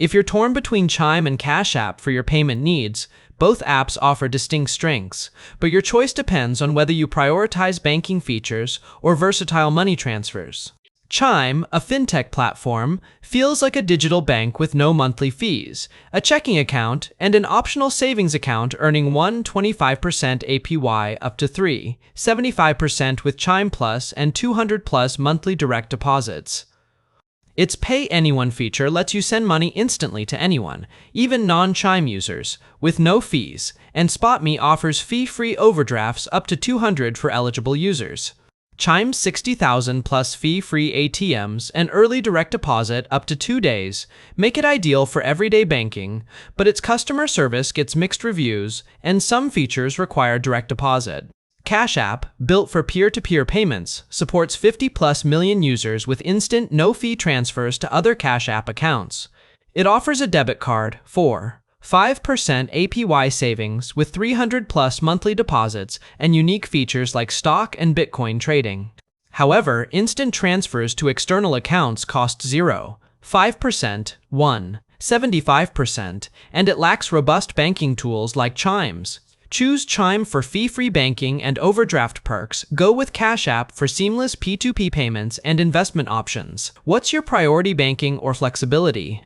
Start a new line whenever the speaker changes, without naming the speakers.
If you're torn between Chime and Cash App for your payment needs, both apps offer distinct strengths, but your choice depends on whether you prioritize banking features or versatile money transfers. Chime, a fintech platform, feels like a digital bank with no monthly fees, a checking account, and an optional savings account earning 1.25% APY up to 3.75% with Chime Plus and 200 plus monthly direct deposits. Its Pay Anyone feature lets you send money instantly to anyone, even non-Chime users, with no fees, and SpotMe offers fee-free overdrafts up to 200 for eligible users. Chime's 60,000 plus fee-free ATMs and early direct deposit up to 2 days make it ideal for everyday banking, but its customer service gets mixed reviews and some features require direct deposit. Cash App, built for peer-to-peer payments, supports 50+ million users with instant, no-fee transfers to other Cash App accounts. It offers a debit card for 5% APY savings with 300+ monthly deposits and unique features like stock and Bitcoin trading. However, instant transfers to external accounts cost 0.5%, 1.75%, and it lacks robust banking tools like Chime's. Choose Chime for fee-free banking and overdraft perks. Go with Cash App for seamless P2P payments and investment options. What's your priority, banking or flexibility?